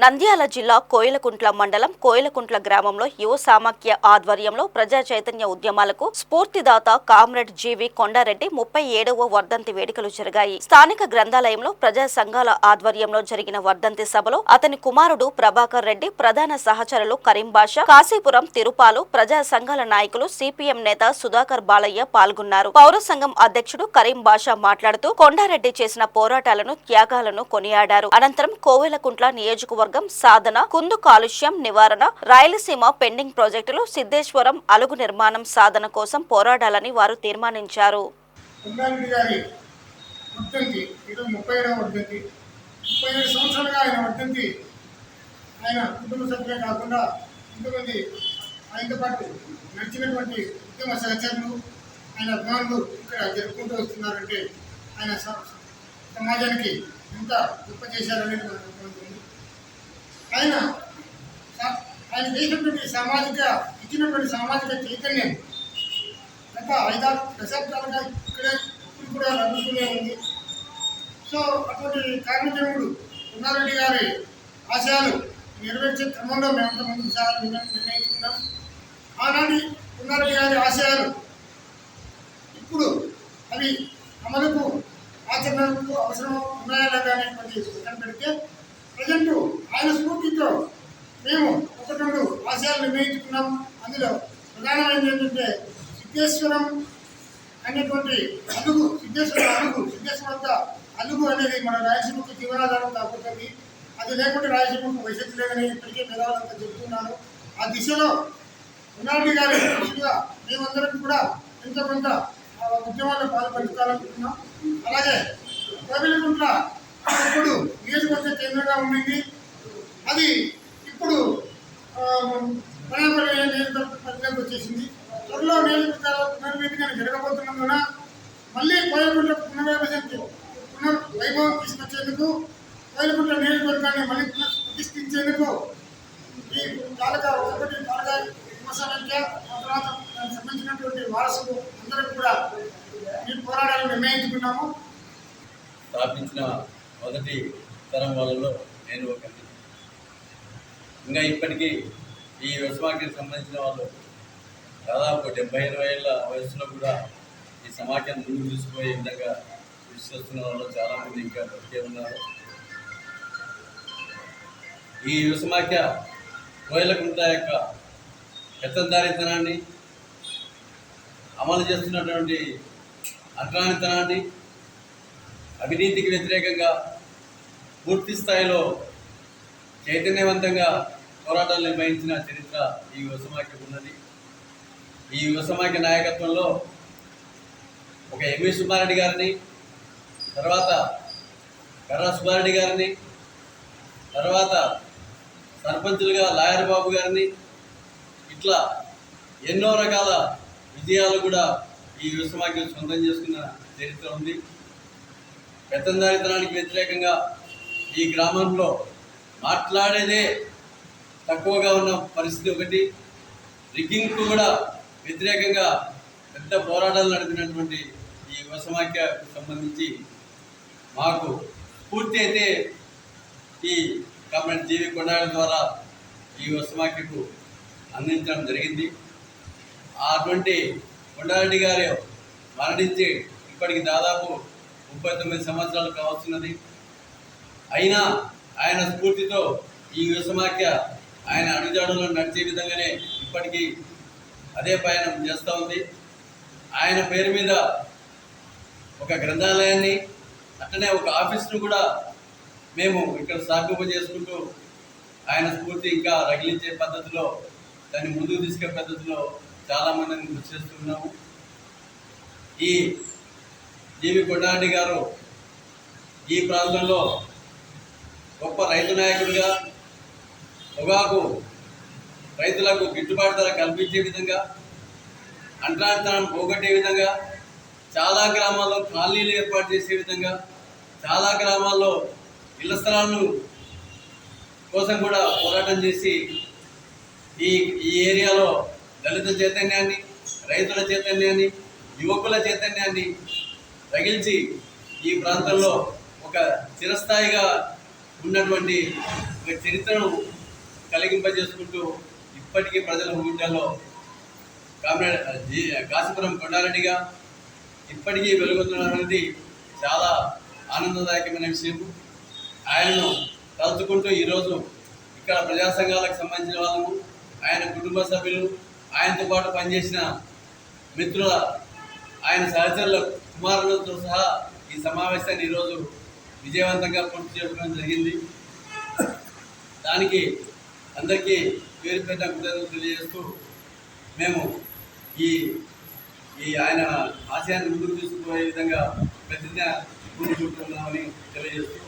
నంద్యాల జిల్లా కోయిలకుంట్ల మండలం కోయిలకుంట్ల గ్రామంలో యువ సామాఖ్య ఆధ్వర్యంలో ప్రజా చైతన్య ఉద్యమాలకు స్ఫూర్తిదాత కామ్రేడ్ జీవి కొండారెడ్డి 37వ వర్ధంతి వేడుకలు జరిగాయి. స్థానిక గ్రంథాలయంలో ప్రజా సంఘాల ఆధ్వర్యంలో జరిగిన వర్ధంతి సభలో అతని కుమారుడు ప్రభాకర్ రెడ్డి, ప్రధాన సహచరులు కరీం బాషా, కాశీపురం తిరుపాలు, ప్రజా సంఘాల నాయకులు సిపిఎం నేత సుధాకర్ బాలయ్య పాల్గొన్నారు. పౌర సంఘం అధ్యక్షుడు కరీం బాషా మాట్లాడుతూ కొండారెడ్డి చేసిన పోరాటాలను, త్యాగాలను కొనియాడారు. అనంతరం కోవెలకుంట్ల నియోజకవర్గం సాధన, కుందు కాలుష్యం నివారణ, రాయలసీమ పెండింగ్ ప్రాజెక్టులు, సిద్ధేశ్వరం అలుగు నిర్మాణం సాధన కోసం పోరాడాలని వారు తీర్మానించారు. ఆయన కుటుంబ సభ్యులే కాకుండా ఇంతమంది ఆయనతో పాటు నడిచినటువంటి ఉద్యమ సహచరులు, ఆయన అభిమానులు ఇక్కడ జరుపుకుంటూ వస్తున్నారంటే ఆయన సమాజానికి ఎంత గొప్ప చేశారనేది మనకు అర్థమవుతుంది. ఆయన చేసినటువంటి ఇచ్చినటువంటి సామాజిక చైతన్యం గత 5-6 దశాబ్దాలుగా ఇక్కడే ఇప్పుడు కూడా లభిస్తూనే ఉంది. సో అటువంటి కార్మికుడు కొండారెడ్డి గారి ఆశయాలు నెరవేర్చే క్రమంలో మేమంతా ముందుకు సాగాలని నిర్ణయించుకున్నాం. ఆనాటి కొండారెడ్డి గారి ఆశయాలు ఇప్పుడు అవి అమలుకు ఆచరణకు అవసరం ఉన్నాయా లేదా అనేటువంటి పక్కన పెడితే ప్రజెంట్ ఆయన స్ఫూర్తితో మేము 1-2 ఆశయాలు నిర్ణయించుకున్నాం. అందులో ప్రధానమైనది ఏంటంటే సిద్ధేశ్వరం అనేటువంటి సిద్ధేశ్వరం అలుగు అనేది మన రాయలసీమకు జీవనాధారం కాకపోతుంది. అది లేకుంటే రాయలసీమకు భవిష్యత్తు లేదని ఇప్పటికే మేధావులంతా చెబుతున్నారు. ఆ దిశలో కొండారెడ్డి గారి దిశగా మేమందరం కూడా ఎంతో కొంత ఉద్యమాల్లో పాల్పంచుకోవాలనుకుంటున్నాం. అలాగే కోవెలకుంట్ల ఇప్పుడు నియోజకవర్గ కేంద్రంగా ఉండింది. అది ఇప్పుడు పరిధిలోకి వచ్చేసింది. త్వరలో నియోజకవర్గాల పునర్విభజన జరగబోతున్నందున మళ్ళీ కోవెలకుంట్ల పునర్వైభవం తీసుకొచ్చేందుకు, కోవెలకుంట్ల నియోజకవర్గాన్ని మళ్ళీ ప్రతిష్ఠించేందుకు ఈ తాలూకా సమస్య తర్వాత దానికి సంబంధించినటువంటి వారసులు అందరం కూడా ఈ పోరాటాలు నిర్ణయించుకున్నాము. స్థాపించిన మొదటి తరం వాళ్ళలో నేను ఒకటి. ఇంకా ఇప్పటికీ ఈ వ్యవసాయానికి సంబంధించిన వాళ్ళు దాదాపు 70-80 ఏళ్ళ వయసులో కూడా ఈ సమాఖ్యను ముందుకు తీసుకుపోయే విధంగా కృషి చేస్తున్న వాళ్ళు చాలామంది ఇంకా బతికే ఉన్నారు. ఈ యువసమాఖ్య కోయిలకుంట్ల యొక్క పెత్తందారితనాన్ని, అమలు చేస్తున్నటువంటి అంటరానితనాన్ని, అవినీతికి వ్యతిరేకంగా పూర్తి స్థాయిలో చైతన్యవంతంగా పోరాటాలు నిర్వహించిన చరిత్ర ఈ యువసమాఖ్యకు ఉన్నది. ఈ యువసమాఖ్య నాయకత్వంలో ఒక ఎంవి సుబ్బారెడ్డి గారిని, తర్వాత కర్రా సుబ్బారెడ్డి గారిని, తర్వాత సర్పంచులుగా లాయర్ బాబు గారిని, ఇట్లా ఎన్నో రకాల విజయాలు కూడా ఈ యువసమాఖ్యం సొంతం చేసుకున్న చరిత్ర ఉంది. పెత్తందారితనానికి వ్యతిరేకంగా ఈ గ్రామంలో మాట్లాడేదే తక్కువగా ఉన్న పరిస్థితి ఒకటి. రిగ్గింగ్కు కూడా వ్యతిరేకంగా పెద్ద పోరాటాలు నడిపినటువంటి ఈ యువసమాఖ్యకు సంబంధించి మాకు స్ఫూర్తి అయితే ఈ కామ్రేడ్ జీవి కొండారెడ్డి ద్వారా ఈ యువసమాఖ్యకు అందించడం జరిగింది. అటువంటి కొండారెడ్డి గారు మరణించి ఇప్పటికి దాదాపు 39 సంవత్సరాలు కావస్తున్నది. అయినా ఆయన స్ఫూర్తితో ఈ యువసమాఖ్య ఆయన అడుగుజాడలో నడిచే విధంగానే ఇప్పటికీ అదే పయనం చేస్తూ ఉంది. ఆయన పేరు మీద ఒక గ్రంథాలయాన్ని, అట్లనే ఒక ఆఫీస్ను కూడా మేము ఇక్కడ సాగుబ చేసుకుంటూ ఆయన స్ఫూర్తి ఇంకా రగిలించే పద్ధతిలో, దాన్ని ముందుకు తీసుకెళ్లే పద్ధతిలో చాలామందిని కృషి చేస్తున్నాము. ఈ జీవి కొండారెడ్డి గారు ఈ ప్రాంతంలో గొప్ప రైతు నాయకుడిగా, పొగాకు రైతులకు గిట్టుబాటు ధర కల్పించే విధంగా, అంటరానితనాన్ని పోగొట్టే విధంగా, చాలా గ్రామాల్లో కాలనీలు ఏర్పాటు చేసే విధంగా, చాలా గ్రామాల్లో ఇళ్ల స్థలాలను కోసం కూడా పోరాటం చేసి ఈ ఏరియాలో దళిత చైతన్యాన్ని, రైతుల చైతన్యాన్ని, యువకుల చైతన్యాన్ని రగిల్చి ఈ ప్రాంతంలో ఒక చిరస్థాయిగా ఉన్నటువంటి ఒక చరిత్రను కలిగింపజేసుకుంటూ ఇప్పటికీ ప్రజల గుండెల్లో కాశీపురం కొండారెడ్డిగా ఇప్పటికీ వెలుగొందడం చాలా ఆనందదాయకమైన విషయం. ఆయనను తలుచుకుంటూ ఈరోజు ఇక్కడ ప్రజా సంఘాలకు సంబంధించిన వాళ్ళము, ఆయన కుటుంబ సభ్యులు, ఆయనతో పాటు పనిచేసిన మిత్రుల, ఆయన సహచరుల కుమారులతో సహా ఈ సమావేశాన్ని ఈరోజు విజయవంతంగా పూర్తి చేసుకోవడం జరిగింది. దానికి అందరికీ పేరు పేరున కృతజ్ఞతలు తెలియజేస్తూ మేము ఈ ఆయన ఆశయాన్ని ముందుకు తీసుకుపోయే విధంగా ప్రతిజ్ఞ పూనుకుంటున్నామని తెలియజేస్తూ